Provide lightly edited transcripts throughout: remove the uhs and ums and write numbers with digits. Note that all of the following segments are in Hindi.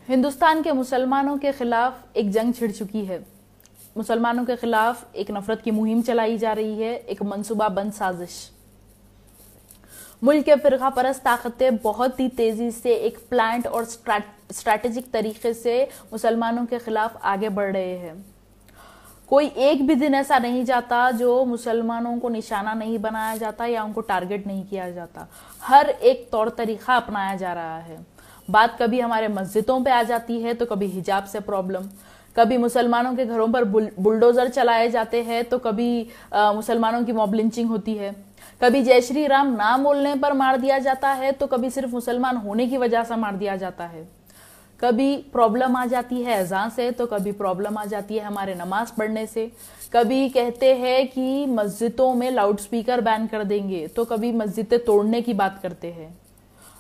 हिंदुस्तान के मुसलमानों के खिलाफ एक जंग छिड़ चुकी है। मुसलमानों के खिलाफ एक नफरत की मुहिम चलाई जा रही है, एक मंसूबाबंद साजिश। मुल्क के फिरका परस्त ताकतें बहुत ही तेजी से एक प्लान्ड और स्ट्रैटेजिक तरीके से मुसलमानों के खिलाफ आगे बढ़ रहे हैं। कोई एक भी दिन ऐसा नहीं जाता जो मुसलमानों को निशाना नहीं बनाया जाता या उनको टारगेट नहीं किया जाता। हर एक तौर तरीका अपनाया जा रहा है। बात कभी हमारे मस्जिदों पे आ जाती है तो कभी हिजाब से प्रॉब्लम, कभी मुसलमानों के घरों पर बुलडोजर चलाए जाते हैं तो कभी मुसलमानों की मॉब लिंचिंग होती है, कभी जय श्री राम नाम बोलने पर मार दिया जाता है तो कभी सिर्फ मुसलमान होने की वजह से मार दिया जाता है। कभी प्रॉब्लम आ जाती है अज़ान से तो कभी प्रॉब्लम आ जाती है हमारे नमाज पढ़ने से। कभी कहते हैं कि मस्जिदों में लाउड स्पीकर बैन कर देंगे तो कभी मस्जिदें तोड़ने की बात करते हैं।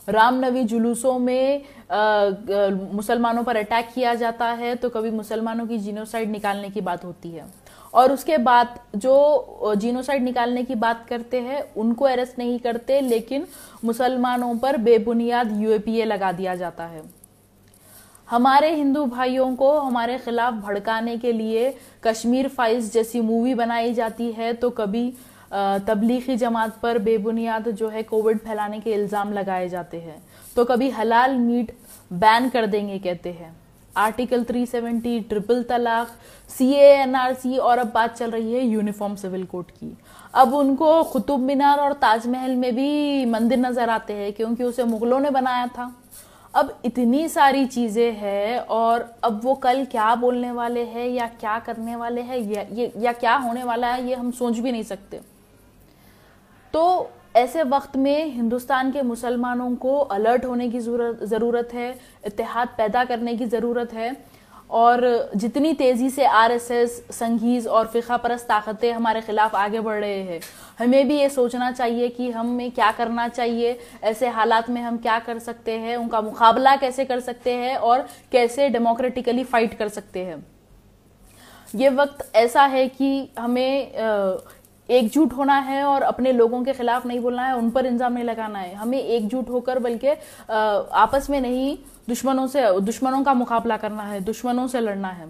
रामनवी जुलूसों में मुसलमानों पर अटैक किया जाता है तो कभी मुसलमानों की जीनोसाइड निकालने की बात होती है। और उसके बाद जो जीनोसाइड निकालने की बात करते हैं उनको अरेस्ट नहीं करते, लेकिन मुसलमानों पर बेबुनियाद यूएपीए लगा दिया जाता है। हमारे हिंदू भाइयों को हमारे खिलाफ भड़काने के लिए कश्मीर फाइल्स जैसी मूवी बनाई जाती है तो कभी तबलीगी जमात पर बेबुनियाद जो है कोविड फैलाने के इल्ज़ाम लगाए जाते हैं, तो कभी हलाल मीट बैन कर देंगे कहते हैं। आर्टिकल 370, ट्रिपल तलाक, सीए, एनआरसी और अब बात चल रही है यूनिफॉर्म सिविल कोड की। अब उनको कुतुब मीनार और ताजमहल में भी मंदिर नजर आते हैं क्योंकि उसे मुगलों ने बनाया था। अब इतनी सारी चीजें हैं और अब वो कल क्या बोलने वाले हैं या क्या करने वाले हैं या क्या होने वाला है ये हम सोच भी नहीं सकते। तो ऐसे वक्त में हिंदुस्तान के मुसलमानों को अलर्ट होने की ज़रूरत है, इत्तेहाद पैदा करने की ज़रूरत है। और जितनी तेज़ी से आरएसएस, संघीज़ और फ़िक़ा परस्त ताकतें हमारे ख़िलाफ़ आगे बढ़ रहे हैं, हमें भी ये सोचना चाहिए कि हमें क्या करना चाहिए, ऐसे हालात में हम क्या कर सकते हैं, उनका मुकाबला कैसे कर सकते हैं और कैसे डेमोक्रेटिकली फ़ाइट कर सकते हैं। ये वक्त ऐसा है कि हमें एकजुट होना है और अपने लोगों के खिलाफ नहीं बोलना है, उन पर इल्जाम नहीं लगाना है। हमें एकजुट होकर बल्कि आपस में नहीं दुश्मनों का मुकाबला करना है, दुश्मनों से लड़ना है।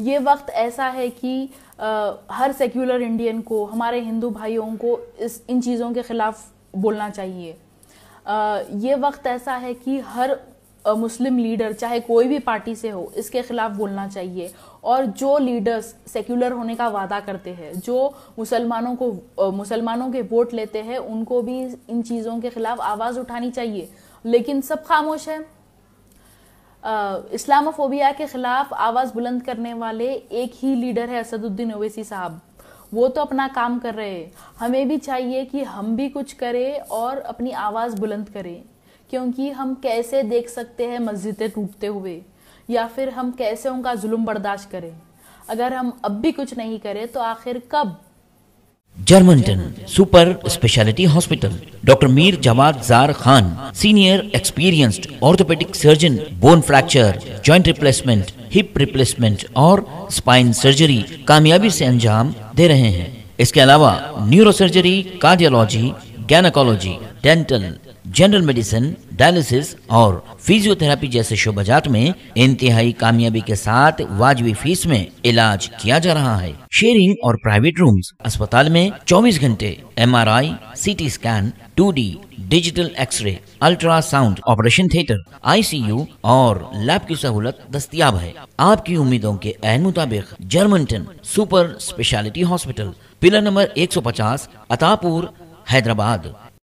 ये वक्त ऐसा है कि हर सेक्युलर इंडियन को, हमारे हिंदू भाइयों को इन चीज़ों के खिलाफ बोलना चाहिए। ये वक्त ऐसा है कि हर मुस्लिम लीडर चाहे कोई भी पार्टी से हो इसके खिलाफ बोलना चाहिए। और जो लीडर्स सेक्युलर होने का वादा करते हैं, जो मुसलमानों के वोट लेते हैं, उनको भी इन चीज़ों के खिलाफ आवाज़ उठानी चाहिए, लेकिन सब खामोश है। इस्लामोफोबिया के खिलाफ आवाज़ बुलंद करने वाले एक ही लीडर है, असदुद्दीन ओवैसी साहब। वो तो अपना काम कर रहे हैं, हमें भी चाहिए कि हम भी कुछ करें और अपनी आवाज़ बुलंद करें। क्योंकि हम कैसे देख सकते हैं मस्जिदें टूटते हुए, या फिर हम कैसे उनका जुल्म बर्दाश्त करें। अगर हम अब भी कुछ नहीं करें तो आखिर कब। Germantown super speciality Hospital, doctor Mir Jawad Zar Khan, senior experienced orthopaedic surgeon, bone fracture, joint replacement, hip replacement और स्पाइन सर्जरी कामयाबी से अंजाम दे रहे हैं। इसके अलावा neuro surgery, cardiology, gynaecology, dental, general medicine, dialysis और फिजियोथेरेपी जैसे शोबाजात में इंतहाई कामयाबी के साथ वाजिबी फीस में इलाज किया जा रहा है। शेयरिंग और प्राइवेट रूम्स, अस्पताल में 24 घंटे MRI, CT scan, 2D digital x ray, ultrasound, operation theatre, ICU और लैब की सहूलत दस्तयाब है। आपकी उम्मीदों के ऐन मुताबिक Germanten super speciality hospital, pillar number 150, Attapur, Hyderabad.